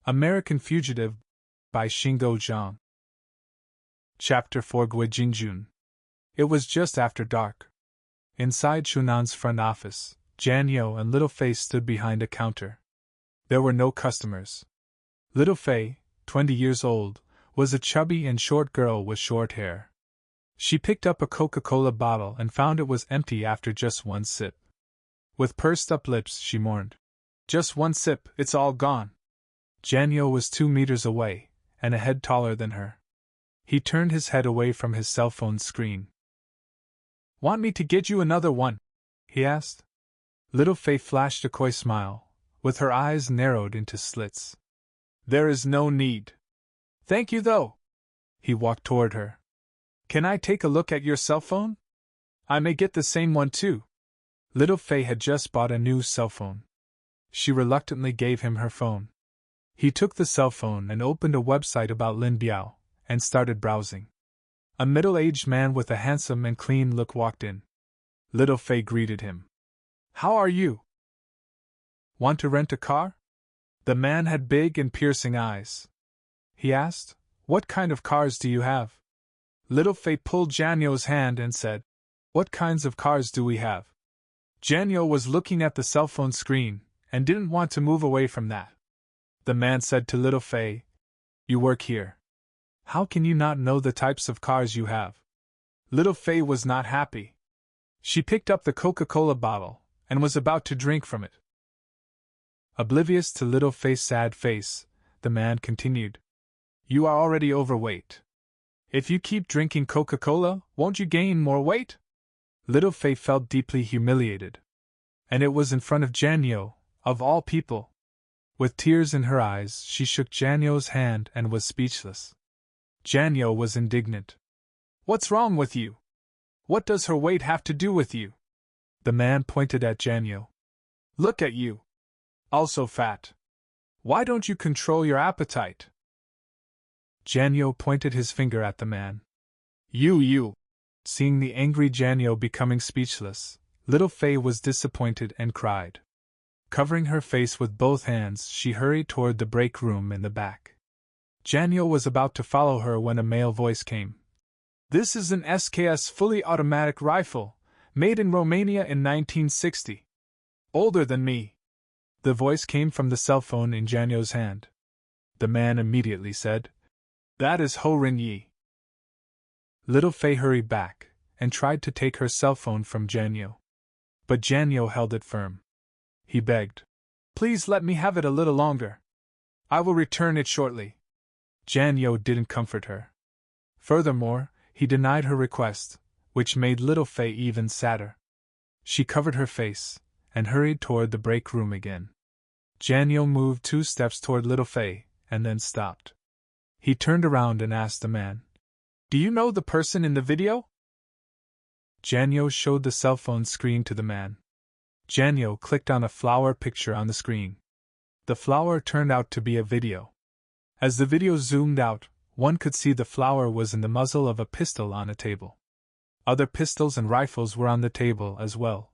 American Fugitive by Guo Jing-Jun. Chapter 4 Guo Jing-Jun. It was just after dark. Inside Shunan's front office, Jian and Little Fei stood behind a counter. There were no customers. Little Fei, 20 years old, was a chubby and short girl with short hair. She picked up a Coca-Cola bottle and found it was empty after just one sip. With pursed-up lips, she mourned. "Just one sip, it's all gone." Jian was 2 meters away, and a head taller than her. He turned his head away from his cell phone screen. "Want me to get you another one?" he asked. Little Fei flashed a coy smile, with her eyes narrowed into slits. "There is no need. Thank you, though." He walked toward her. "Can I take a look at your cell phone? I may get the same one too." Little Fei had just bought a new cell phone. She reluctantly gave him her phone. He took the cell phone and opened a website about Lin Biao, and started browsing. A middle-aged man with a handsome and clean look walked in. Little Fei greeted him. "How are you? Want to rent a car?" The man had big and piercing eyes. He asked, "What kind of cars do you have?" Little Fei pulled Jian's hand and said, "What kinds of cars do we have?" Jian was looking at the cell phone screen, and didn't want to move away from that. The man said to Little Fei, "You work here. How can you not know the types of cars you have?" Little Fei was not happy. She picked up the Coca-Cola bottle, and was about to drink from it. Oblivious to Little Fei's sad face, the man continued, "You are already overweight. If you keep drinking Coca-Cola, won't you gain more weight?" Little Fei felt deeply humiliated. And it was in front of Jian, of all people. With tears in her eyes, she shook Jian's hand and was speechless. Jian was indignant. "What's wrong with you? What does her weight have to do with you?" The man pointed at Jian. "Look at you. Also fat. Why don't you control your appetite?" Jian pointed his finger at the man. You. Seeing the angry Jian becoming speechless, Little Fei was disappointed and cried. Covering her face with both hands, she hurried toward the break room in the back. Jian was about to follow her when a male voice came. "This is an SKS fully automatic rifle, made in Romania in 1960. Older than me." The voice came from the cell phone in Jian's hand. The man immediately said, "That is Ren-Yee." Little Fei hurried back, and tried to take her cell phone from Jian. But Jian held it firm. He begged, "Please let me have it a little longer. I will return it shortly." Jian didn't comfort her. Furthermore, he denied her request, which made Little Fei even sadder. She covered her face, and hurried toward the break room again. Jian moved 2 steps toward Little Fei, and then stopped. He turned around and asked the man, "Do you know the person in the video?" Jian showed the cell phone screen to the man. Jian clicked on a flower picture on the screen. The flower turned out to be a video. As the video zoomed out, one could see the flower was in the muzzle of a pistol on a table. Other pistols and rifles were on the table as well.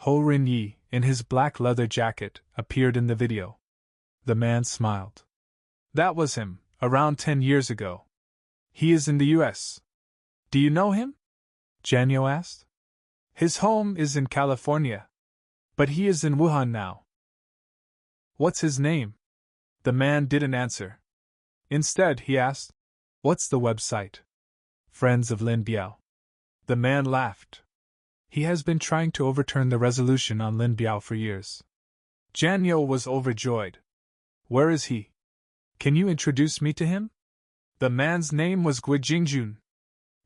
Ren-Yee, in his black leather jacket, appeared in the video. The man smiled. "That was him, around 10 years ago. He is in the US. Do you know him?" Jian asked. "His home is in California. But he is in Wuhan now." "What's his name?" The man didn't answer. Instead, he asked, "What's the website?" "Friends of Lin Biao." The man laughed. He has been trying to overturn the resolution on Lin Biao for years. Jian was overjoyed. "Where is he? Can you introduce me to him?" The man's name was Guo Jing-Jun.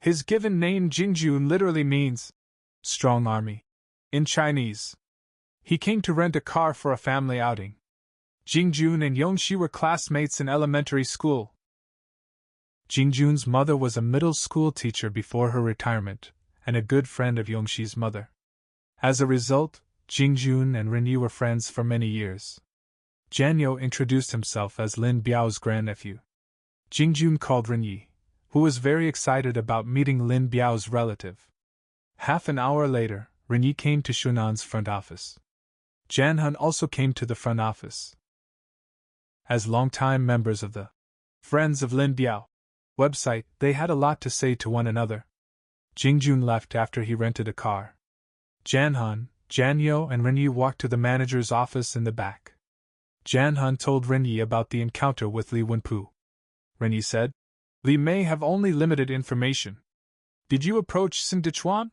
His given name Jing-Jun literally means strong army in Chinese. He came to rent a car for a family outing. Jing-Jun and Yong-Shee were classmates in elementary school. Jing-Jun's mother was a middle school teacher before her retirement, and a good friend of Yong-Shee's mother. As a result, Jing-Jun and Ren-Yee were friends for many years. Jian introduced himself as Lin Biao's grandnephew. Jing-Jun called Ren-Yee, who was very excited about meeting Lin Biao's relative. Half an hour later, Ren-Yee came to Shunan's front office. Jian also came to the front office. As longtime members of the Friends of Lin Biao website, they had a lot to say to one another. Jing-Jun left after he rented a car. Janhan, Janyo, and Ren-Yee walked to the manager's office in the back. Janhan told Ren-Yee about the encounter with Li Wenpu. Ren-Yee said, "Li may have only limited information. Did you approach Sun Dechuan?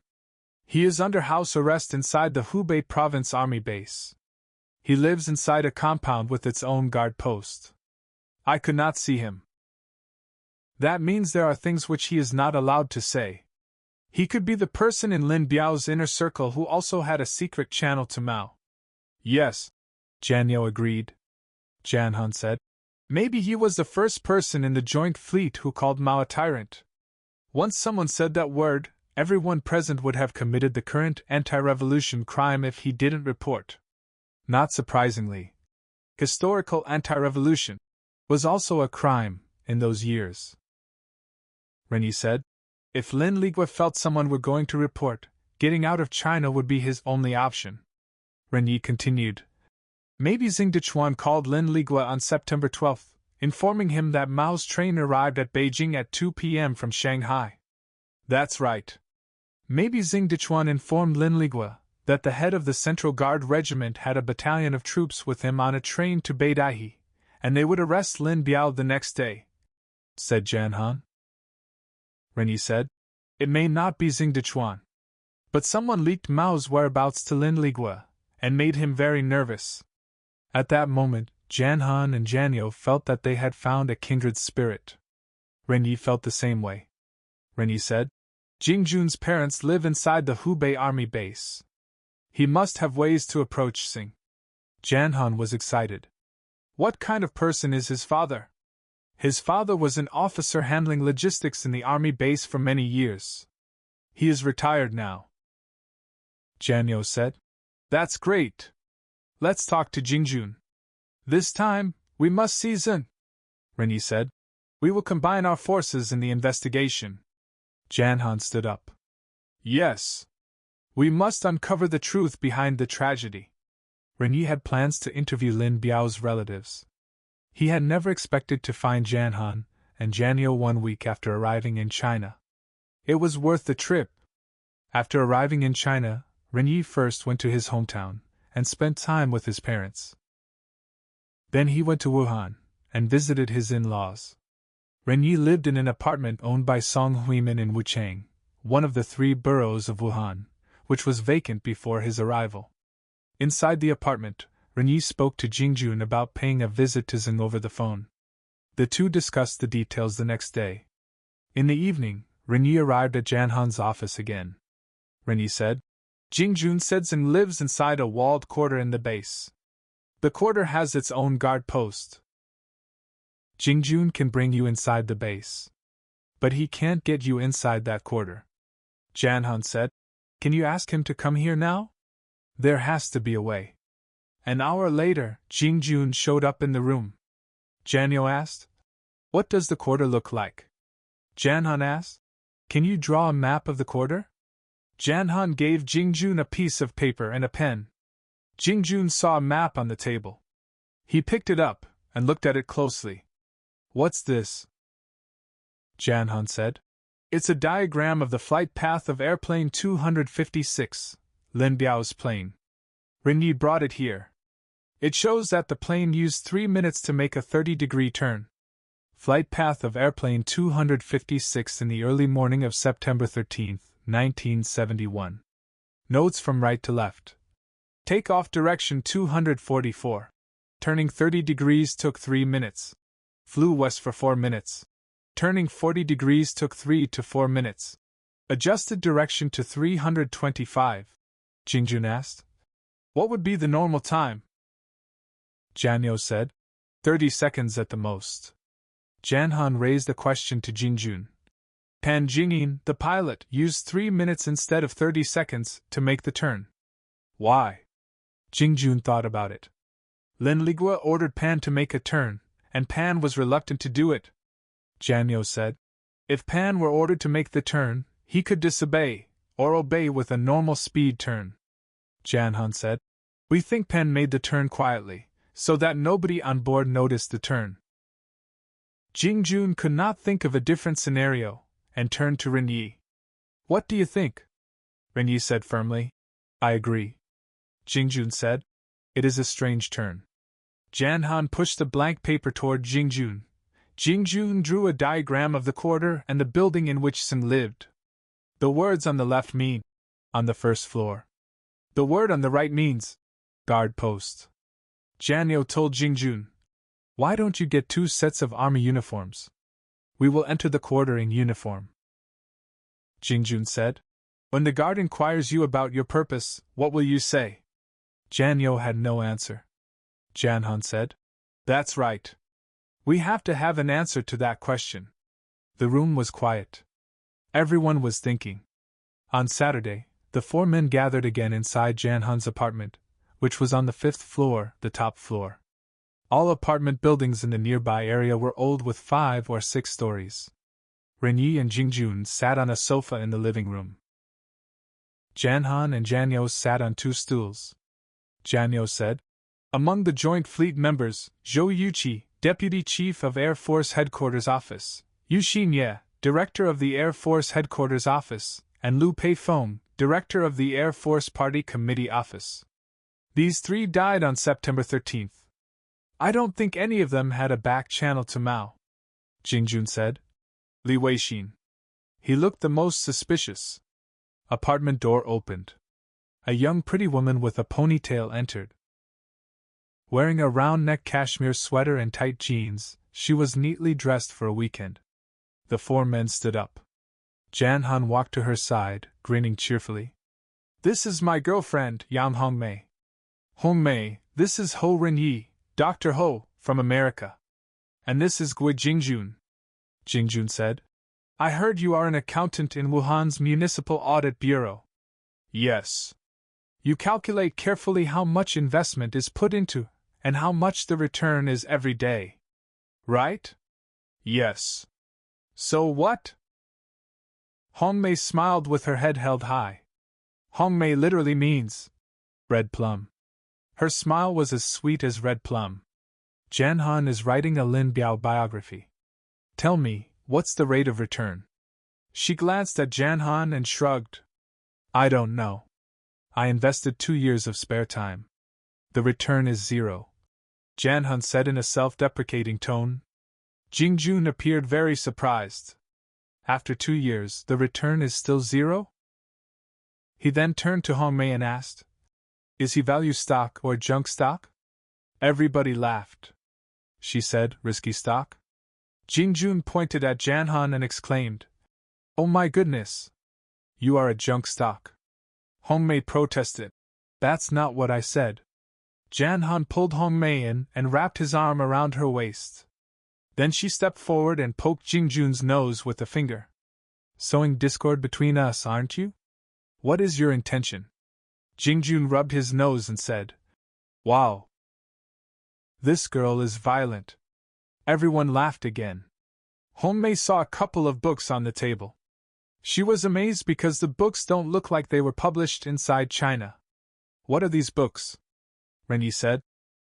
He is under house arrest inside the Hubei province army base. He lives inside a compound with its own guard post. I could not see him. That means there are things which he is not allowed to say. He could be the person in Lin Biao's inner circle who also had a secret channel to Mao." "Yes," Janyo agreed. Janhan said, "Maybe he was the first person in the joint fleet who called Mao a tyrant. Once someone said that word, everyone present would have committed the current anti-revolution crime if he didn't report." Not surprisingly, historical anti-revolution was also a crime in those years. Ren-Yee said, "If Lin Ligua felt someone were going to report, getting out of China would be his only option." Ren-Yee continued, "Maybe Xing Dechuan called Lin Ligua on September 12th, informing him that Mao's train arrived at Beijing at 2 p.m. from Shanghai." "That's right. Maybe Xing Dechuan informed Lin Ligua that the head of the Central Guard Regiment had a battalion of troops with him on a train to Bei-Bei, and they would arrest Lin Biao the next day," said Janhan. Ren-Yee said, "It may not be Xing Dechuan. But someone leaked Mao's whereabouts to Lin Ligua, and made him very nervous." At that moment, Janhan and Janyo felt that they had found a kindred spirit. Ren-Yee felt the same way. Ren-Yee said, "Jing-Jun's parents live inside the Hubei army base. He must have ways to approach Xing." Janhan was excited. "What kind of person is his father?" "His father was an officer handling logistics in the army base for many years. He is retired now." Janyo said, "That's great. Let's talk to Jing-Jun. This time, we must see Xing." Ren-Yee said, "We will combine our forces in the investigation." Janhan stood up. "Yes. We must uncover the truth behind the tragedy." Ren-Yee had plans to interview Lin Biao's relatives. He had never expected to find Janhan and Janyo 1 week after arriving in China. It was worth the trip. After arriving in China, Ren-Yee first went to his hometown and spent time with his parents. Then he went to Wuhan and visited his in-laws. Ren-Yee lived in an apartment owned by Song Huimin in Wuchang, one of the 3 boroughs of Wuhan, which was vacant before his arrival. Inside the apartment, Ren-Yee spoke to Jing-Jun about paying a visit to Xing over the phone. The two discussed the details the next day. In the evening, Ren-Yee arrived at Janhan's office again. Ren-Yee said, "Jing-Jun said Xing lives inside a walled quarter in the base. The quarter has its own guard post. Jing-Jun can bring you inside the base. But he can't get you inside that quarter." Janhan said, "Can you ask him to come here now? There has to be a way." An hour later, Jing-Jun showed up in the room. Janyo asked, "What does the quarter look like?" Janhan asked, "Can you draw a map of the quarter?" Janhan gave Jing-Jun a piece of paper and a pen. Jing-Jun saw a map on the table. He picked it up and looked at it closely. "What's this?" Janhan said, "It's a diagram of the flight path of airplane 256, Lin Biao's plane. Ren-Yee brought it here. It shows that the plane used 3 minutes to make a 30-degree turn. Flight path of airplane 256 in the early morning of September 13, 1971. Notes from right to left. Takeoff direction 244. Turning 30 degrees took 3 minutes. Flew west for 4 minutes. Turning 40 degrees took 3 to 4 minutes. Adjusted direction to 325. Jing-Jun asked, "What would be the normal time?" Janyo said, 30 seconds at the most. Janhan raised a question to Jing-Jun. Pan Jingyin, the pilot, used 3 minutes instead of 30 seconds to make the turn. Why? Jing-Jun thought about it. Lin Ligua ordered Pan to make a turn, and Pan was reluctant to do it. Janyo said, "If Pan were ordered to make the turn, he could disobey, or obey with a normal speed turn." Janhan said, "We think Pan made the turn quietly, so that nobody on board noticed the turn. Jing-Jun could not think of a different scenario, and turned to Ren-Yee. What do you think? Ren-Yee said firmly. I agree. Jing-Jun said. It is a strange turn. Jan-Han pushed the blank paper toward Jing-Jun. Jing-Jun drew a diagram of the quarter and the building in which Sung lived. The words on the left mean, on the first floor. The word on the right means, guard post. Janyo told Jing-Jun, why don't you get 2 sets of army uniforms? We will enter the quarter in uniform. Jing-Jun said, when the guard inquires you about your purpose, what will you say? Janyo had no answer. Jan-Han said, that's right. We have to have an answer to that question. The room was quiet. Everyone was thinking. On Saturday, the 4 men gathered again inside Jan-Han's apartment, which was on the 5th floor, the top floor. All apartment buildings in the nearby area were old with 5 or 6 stories. Ren-Yee and Jing-Jun sat on a sofa in the living room. Jan-Han and Janyo sat on 2 stools. Janyo said, among the Joint Fleet members, Zhou Yuqi, Deputy Chief of Air Force Headquarters Office, Yu Xinye, Director of the Air Force Headquarters Office, and Lu Peifeng, Director of the Air Force Party Committee Office. These 3 died on September 13th. I don't think any of them had a back channel to Mao, Jing-Jun said. Li Weixin. He looked the most suspicious. Apartment door opened. A young pretty woman with a ponytail entered. Wearing a round-neck cashmere sweater and tight jeans, she was neatly dressed for a weekend. The 4 men stood up. Jan-Han walked to her side, grinning cheerfully. This is my girlfriend, Yang Hongmei. Hongmei, this is Ho Ren-Yee, Dr. Ho, from America. And this is Guo Jing-Jun. Jing-Jun said. I heard you are an accountant in Wuhan's Municipal Audit Bureau. Yes. You calculate carefully how much investment is put into, and how much the return is every day. Right? Yes. So what? Hongmei smiled with her head held high. Hongmei literally means red plum. Her smile was as sweet as red plum. Jan-Han is writing a Lin Biao biography. Tell me, what's the rate of return? She glanced at Jan-Han and shrugged. I don't know. I invested 2 years of spare time. The return is 0. Jan-Han said in a self-deprecating tone. Jing-Jun appeared very surprised. After 2 years, the return is still 0? He then turned to Hongmei and asked, is he value stock or junk stock? Everybody laughed. She said, risky stock? Jing-Jun pointed at Jan-Han and exclaimed, oh my goodness! You are a junk stock. Hongmei protested. That's not what I said. Jan-Han pulled Hongmei in and wrapped his arm around her waist. Then she stepped forward and poked Jing-Jun's nose with a finger. Sowing discord between us, aren't you? What is your intention? Jing-Jun rubbed his nose and said, wow. This girl is violent. Everyone laughed again. Hongmei saw a couple of books on the table. She was amazed because the books don't look like they were published inside China. What are these books? Ren-Yee said.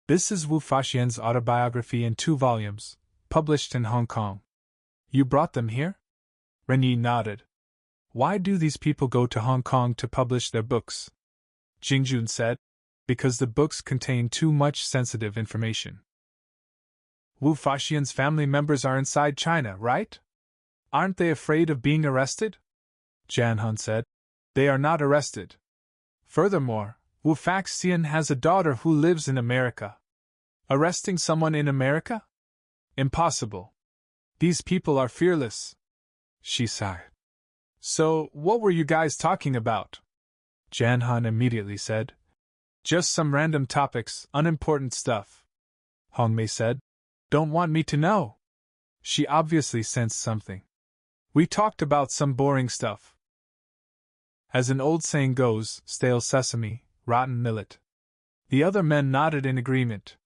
This is Wu Faxian's autobiography in 2 volumes, published in Hong Kong. You brought them here? Ren-Yee nodded. Why do these people go to Hong Kong to publish their books? Jing-Jun said, because the books contain too much sensitive information. Wu Faxian's family members are inside China, right? Aren't they afraid of being arrested? Jan-Han said. They are not arrested. Furthermore, Wu Faxian has a daughter who lives in America. Arresting someone in America? Impossible. These people are fearless. She sighed. So, what were you guys talking about? Jan-Han immediately said. Just some random topics, unimportant stuff. Hongmei said. Don't want me to know. She obviously sensed something. We talked about some boring stuff. As an old saying goes, stale sesame, rotten millet. The other men nodded in agreement.